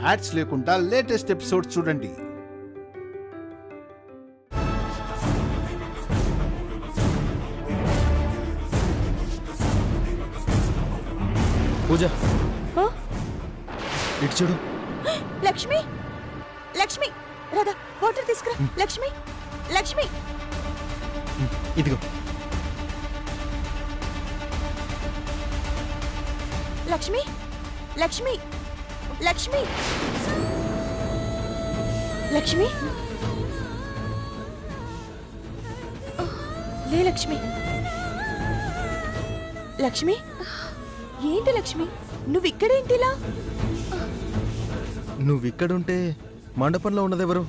Ads లేకుండా latest episodes చూడండి. పూజ ఇటు చూడు. లక్ష్మి, లక్ష్మి, రాధా వాటర్ తీసుకురా. లక్ష్మి, లక్ష్మి, ఇదిగో. లక్ష్మి, లక్ష్మి, లక్ష్మి, లక్ష్మి, లే లక్ష్మి. లక్ష్మి, ఏంటి లక్ష్మి, నువ్వు ఇక్కడేంటిలా? నువ్వు ఇక్కడుంటే మండపంలో ఉన్నదెవరు?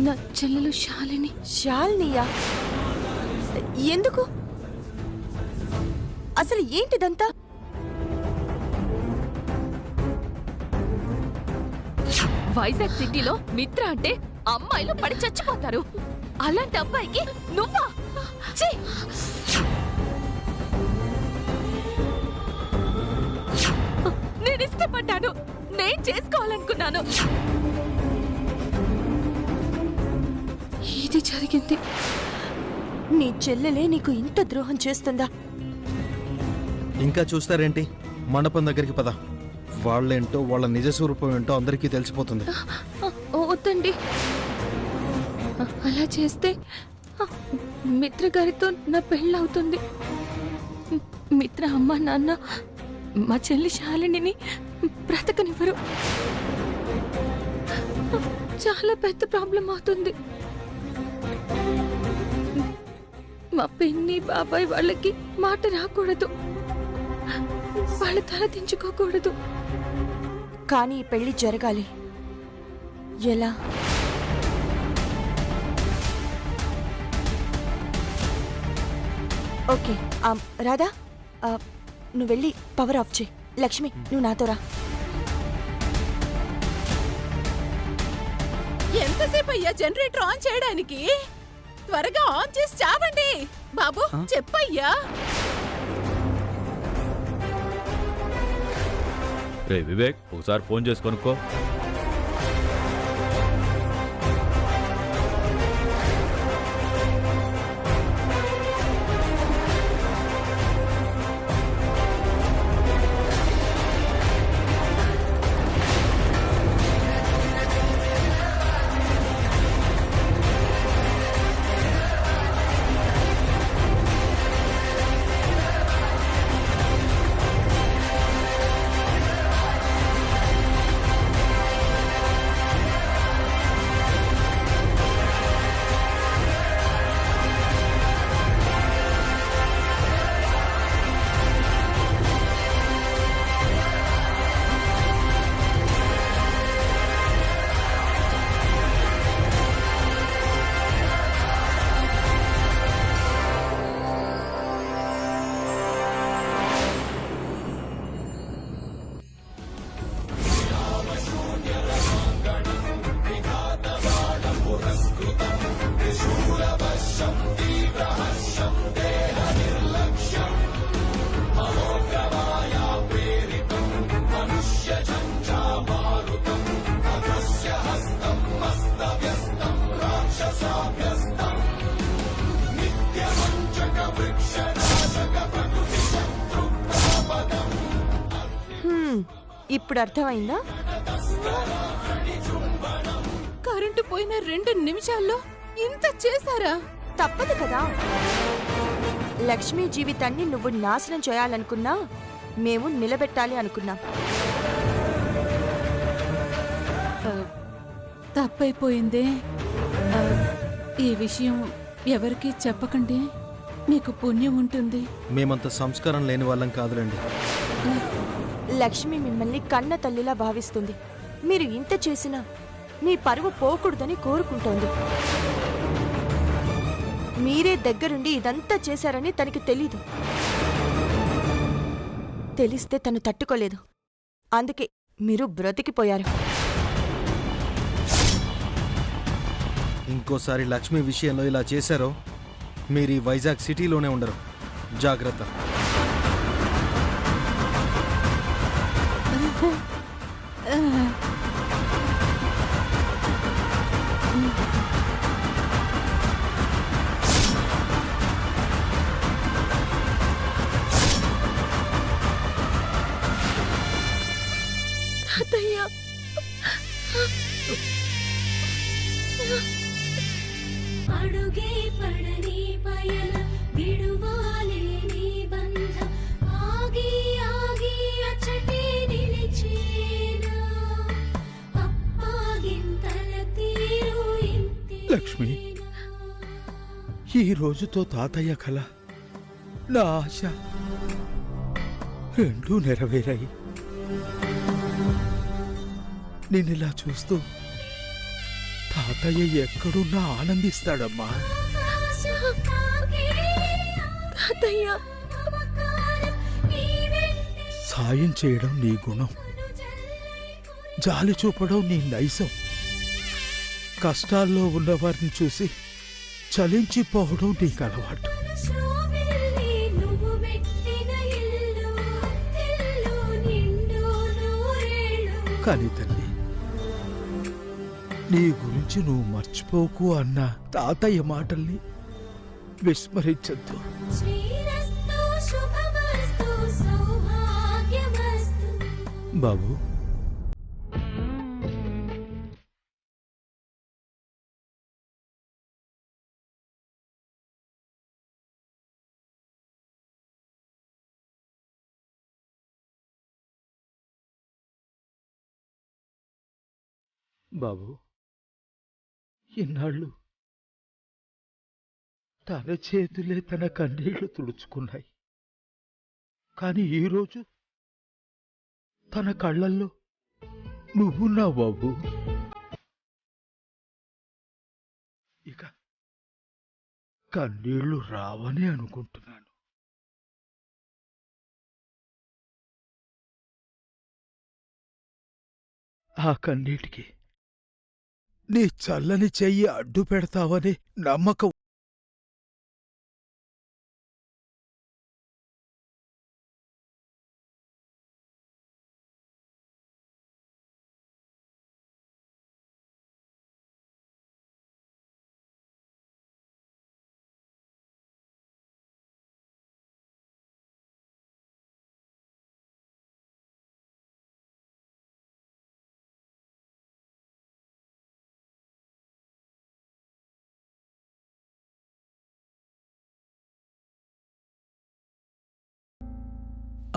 నా చెల్లెలు శాలిని. శాలినియా? ఎందుకు? అసలు ఏంటిదంతా? వైజాగ్ సిటీలో మిత్ర అంటే అమ్మాయిలు పడి చచ్చిపోతారు. అలాంటి అబ్బాయికి నువ్వా? నేను ఇష్టపడ్డాను, నేను చేసుకోవాలనుకున్నాను. ఇది జరిగింది. నీ చెల్లెలే నీకు ఇంత ద్రోహం చేస్తుందా? ఇంకా చూస్తారేంటి? మండపం దగ్గరికి పద. వాళ్ళేంటో వాళ్ళ నిజ స్వరూపం ఏంటో అందరికీ తెలిసిపోతుంది. వద్దండి, అలా చేస్తే మిత్ర గారితో నా పెళ్ళవుతుంది. మిత్ర అమ్మ నాన్న మా చెల్లి శాలినిని బ్రతకనివ్వరు. చాలా పెద్ద ప్రాబ్లం అవుతుంది. మా పిన్ని బాబాయ్ వాళ్ళకి మాట రాకూడదు, వాళ్ళ తల దించుకోకూడదు. కానీ ఈ పెళ్లి జరగాలి. ఎలా? ఓకే రాధా, నువ్వు వెళ్ళి పవర్ ఆఫ్ చేయి. లక్ష్మి, నువ్వు నాతో రా. ఎంతసేపు అయ్యా జనరేటర్ ఆన్ చేయడానికి? త్వరగా ఆన్ చేసి చావండి. బాబు చెప్పయ్యా. రే వివేక్, ఒకసారి ఫోన్ చేసి కొనుక్కో. ఇప్పుడు అర్థమైందా? కరెంటు పోయిన 2 నిమిషాల్లో ఇంత చేశారా? తప్పదు కదా. లక్ష్మి జీవితాన్ని నువ్వు నాశనం చేయాలనుకున్నా, మేము నిలబెట్టాలి అనుకున్నాం. తప్పైపోయిందే. ఈ విషయం ఎవరికి చెప్పకండి, మీకు పుణ్యం ఉంటుంది. మేమంత సంస్కారం లేని వాళ్ళం కాదులేండి. లక్ష్మి మిమ్మల్ని కన్న తల్లిలా భావిస్తుంది. మీరు ఇంత చేసినా మీ పరువు పోకూడదని కోరుకుంటోంది. మీరే దగ్గరుండి ఇదంతా చేశారని తనకి తెలీదు. తెలిస్తే తను తట్టుకోలేదు. అందుకే మీరు బ్రతికిపోయారు. ఇంకోసారి లక్ష్మి విషయంలో ఇలా చేశారో మీరు ఈ వైజాగ్ సిటీలోనే ఉండరు. జాగ్రత్త. తాతయ్య అడుగే పడని పయన విడువాలేని బంధం ఆగి ఆగి అచ్చటే నిలిచేనా అప్పాగింతల తీరు ఇంతే లక్ష్మి, ఈ రోజుతో తాతయ్య కల, నా ఆశ రెండూ నెరవేరాయి. నేనిలా చూస్తూ తాతయ్య ఎక్కడున్నా ఆనందిస్తాడమ్మా. తాతయ్య సాయం చేయడం నీ గుణం, జాలి చూపడం నీ నైజం. కష్టాల్లో ఉన్నవారిని చూసి చలించిపోవడం నీకు అలవాటు. కానీ తల్లి, నీ గురించి నువ్వు మర్చిపోకు అన్న తాతయ్య మాటల్ని విస్మరించద్దు. బాబు, బాబు, ఇన్నాళ్ళు తన చేతులే తన కన్నీళ్లు తుడుచుకున్నాయి. కాని ఈరోజు తన కళ్ళల్లో నువ్వున్నావు బాబు. ఇక కన్నీళ్లు రావని అనుకుంటున్నాను. ఆ కన్నీటికి నీ చల్లని చెయ్యి అడ్డు పెడతావని నమ్మకం.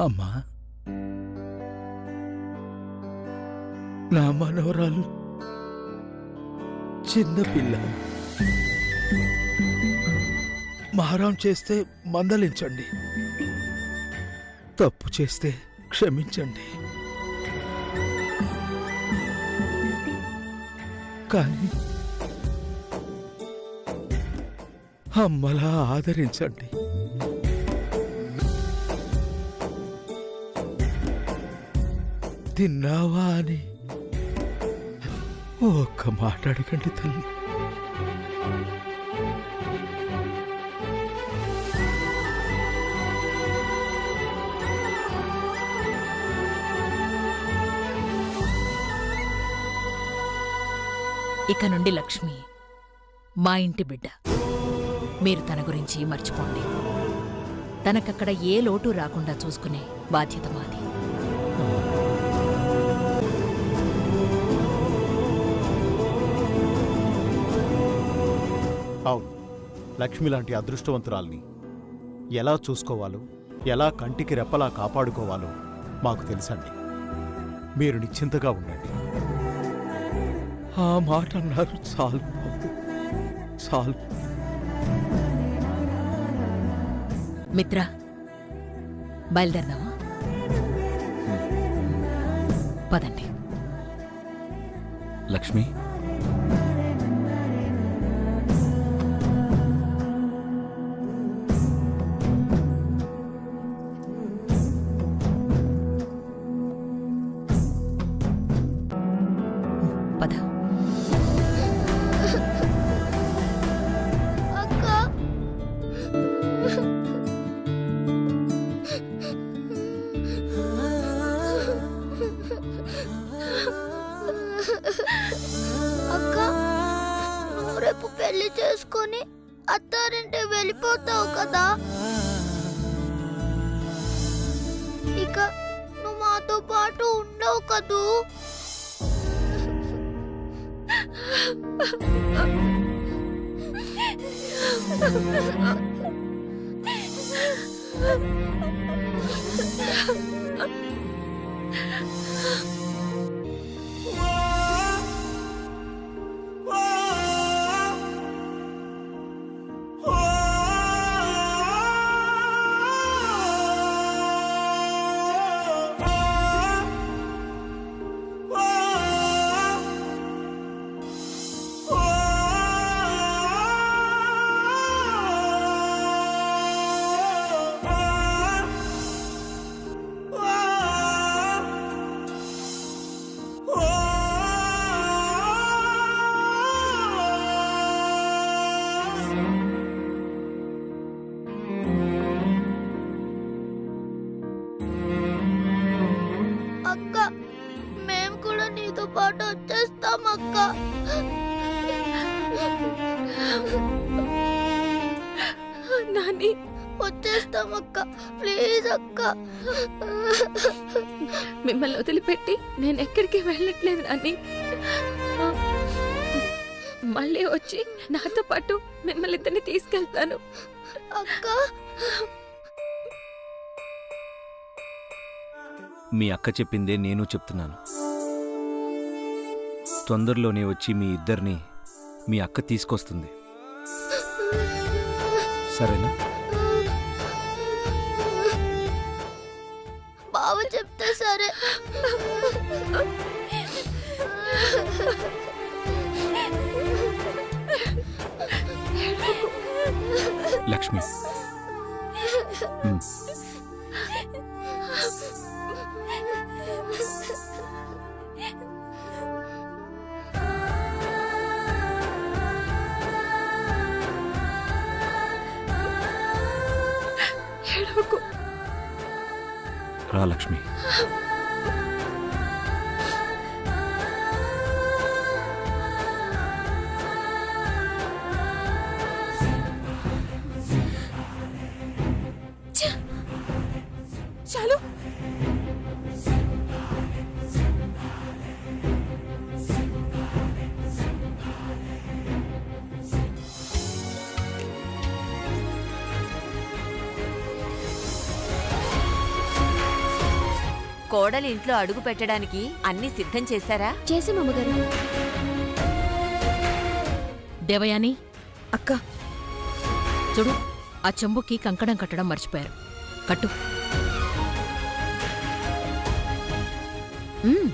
అమ్మా, నా మనవరాలు చిన్నపిల్ల. మారం చేస్తే మందలించండి, తప్పు చేస్తే క్షమించండి. కానీ అమ్మలా ఆదరించండి. తిన్నావా అని ఒక్క మాట అడగండి తల్లి. ఇక నుండి లక్ష్మి మా ఇంటి బిడ్డ. మీరు తన గురించి మర్చిపోండి. తనకక్కడ ఏ లోటు రాకుండా చూసుకునే బాధ్యత మాది. అవును, లక్ష్మి లాంటి అదృష్టవంతురాల్ని ఎలా చూసుకోవాలో, ఎలా కంటికి రెప్పలా కాపాడుకోవాలో మాకు తెలుసండి. మీరు నిశ్చింతగా ఉండండి. ఆ మాట అన్నారు చాలు బాబు, చాలు. మిత్ర, బయలుదేరదామా? పదండి. లక్ష్మి, పద. పెళ్లి చేసుకొని అత్తారింటి వెళ్ళిపోతావు కదా. ఇక నువ్వు మాతో పాటు ఉండవు కదూ. అక్క, మేము కూడా నీతో పాటు వచ్చేస్తాం అక్క. నాని, వచ్చేస్తాం అక్క, ప్లీజ్ అక్క. మిమ్మల్ని వదిలిపెట్టి నేను ఎక్కడికి వెళ్ళట్లేదు నాని. మళ్ళీ వచ్చి నాతో పాటు మిమ్మల్ని ఇద్దరిని తీసుకెళ్తాను అక్క. మీ అక్క చెప్పిందే నేను చెప్తున్నాను. తొందరలోనే వచ్చి మీ ఇద్దరిని మీ అక్క తీసుకొస్తుంది. సరేనా? బావ చెప్తే సరే. లక్ష్మి, రా లక్ష్మి. చాలు. కోడలి ఇంట్లో అడుగు పెట్టడానికి అన్ని సిద్ధం చేశారా? చేసాం అమ్మగారు. దేవయాని, అక్క, చూడు, ఆ చెంబుకి కంకణం కట్టడం మర్చిపోయారు. కట్టు. ఉమ్.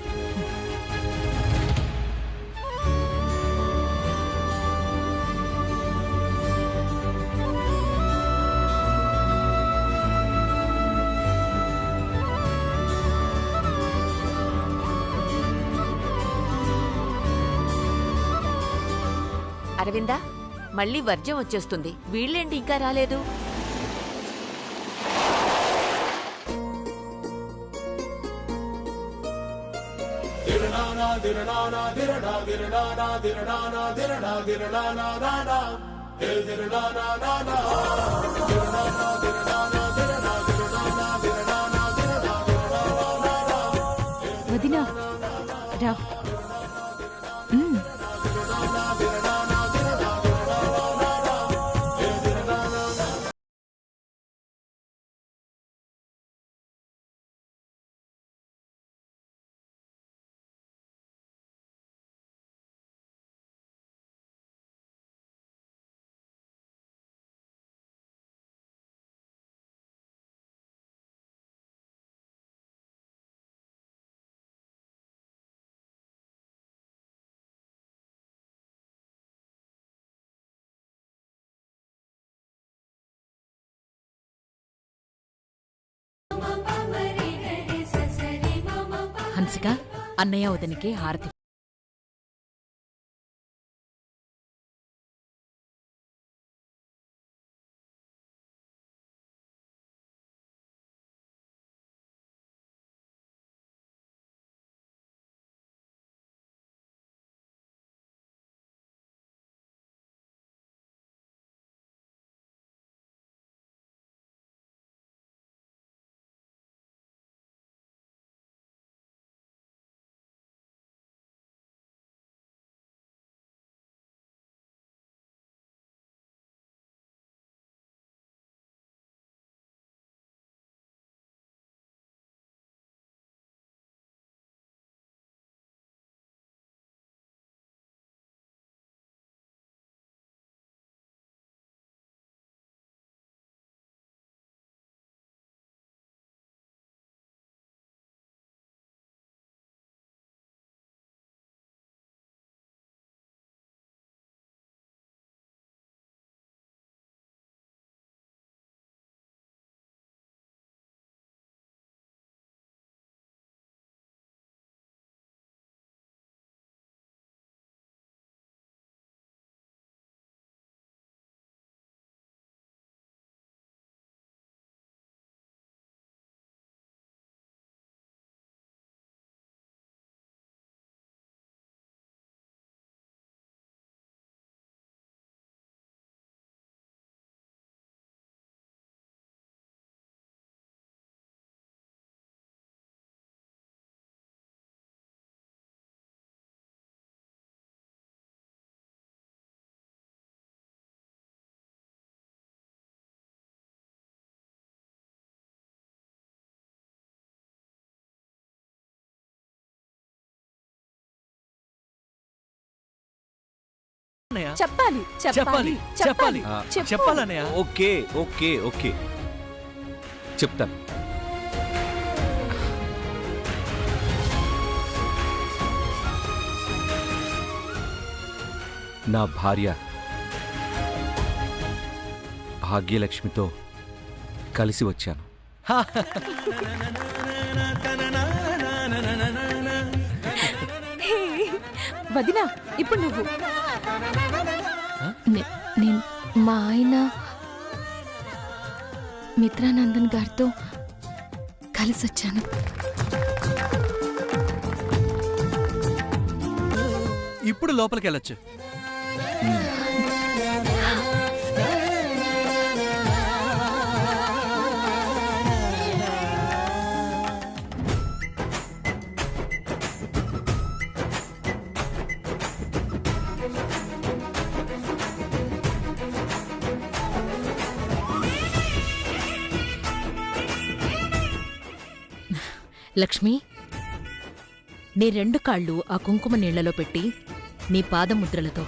అరవిందా, మళ్ళీ వర్జం వచ్చేస్తుంది. వీళ్ళేంటి ఇంకా రాలేదు? వదినా రా. హన్సిక, అన్నయ్య వదినికి హారతి చెప్పాలి చెప్పాలి, చెప్పాలి. చెప్పు. చెప్పాలన్నయ్య. ఓకే ఓకే ఓకే చెప్తాను. నా భార్య భాగ్యలక్ష్మితో కలిసి వచ్చాను. వదినా ఇప్పుడు నువ్వు. నేను మా ఆయన మిత్రానందన్ గారితో కలిసి వచ్చాను. ఇప్పుడు లోపలికి వెళ్ళొచ్చు. లక్ష్మి, నీ 2 కాళ్ళు ఆ కుంకుమ నీళ్లలో పెట్టి నీ పాదముద్రలతో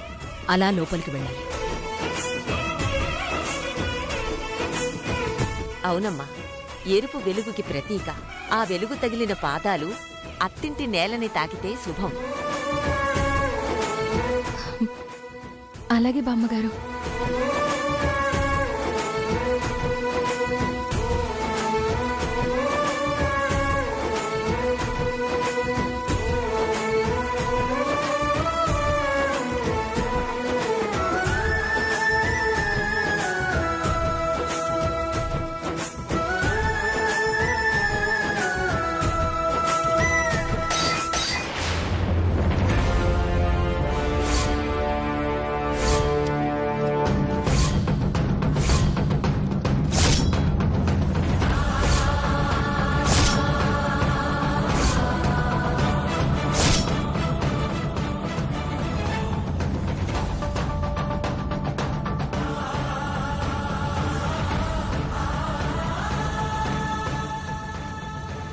అలా లోపలికి వెళ్ళాలి. అవునమ్మా, ఎరుపు వెలుగుకి ప్రతీక. ఆ వెలుగు తగిలిన పాదాలు అత్తింటి నేలని తాకితే శుభం. అలాగే బామ్మగారు.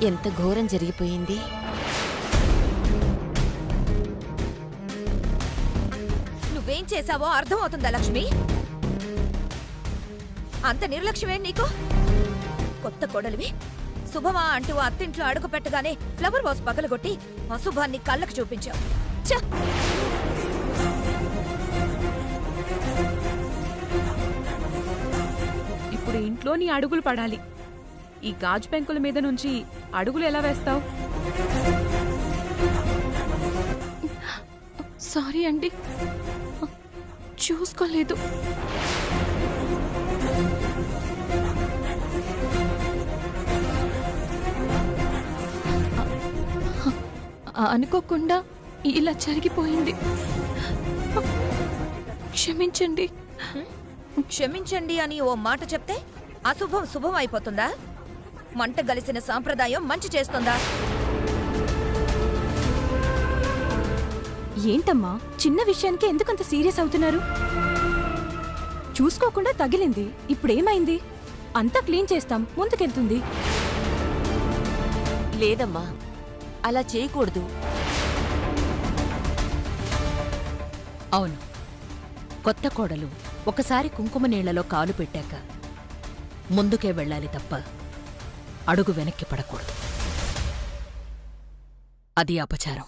ఎంత ఘోరం జరిగిపోయింది. నువ్వేం చేశావో అర్థమవుతుందా లక్ష్మి? అంత నిర్లక్ష్యమే నీకు? కొత్త కోడలివి శుభమా అంటూ అత్తింట్లో అడుగు పెట్టగానే ఫ్లవర్ వాస్ పగలగొట్టి అశుభాన్ని కళ్ళకు చూపించావు. ఛ! ఇప్పుడు ఇంట్లో నీ అడుగులు పడాలి. ఈ గాజు పెంకుల మీద నుంచి అడుగులు ఎలా వేస్తావు? సారీ అండి, చూసుకోలేదు. అనుకోకుండా ఇలా జరిగిపోయింది. క్షమించండి. క్షమించండి అని ఓ మాట చెప్తే అశుభం శుభం అయిపోతుందా? మంట గలిసిన సాంప్రదాయం మంచి చేస్తుందా? ఏంటమ్మా, చిన్న విషయానికి ఎందుకంత సీరియస్ అవుతున్నారు? చూసుకోకుండా తగిలింది, ఇప్పుడేమైంది? అంతా క్లీన్ చేస్తాం, ముందుకెళ్తుంది. లేదమ్మా, అలా చేయకూడదు. అవును, కొత్త కోడలు ఒకసారి కుంకుమ నీళ్లలో కాలు పెట్టాక ముందుకే వెళ్ళాలి తప్ప అడుగు వెనక్కి పడకూడదు. అది అపచారం.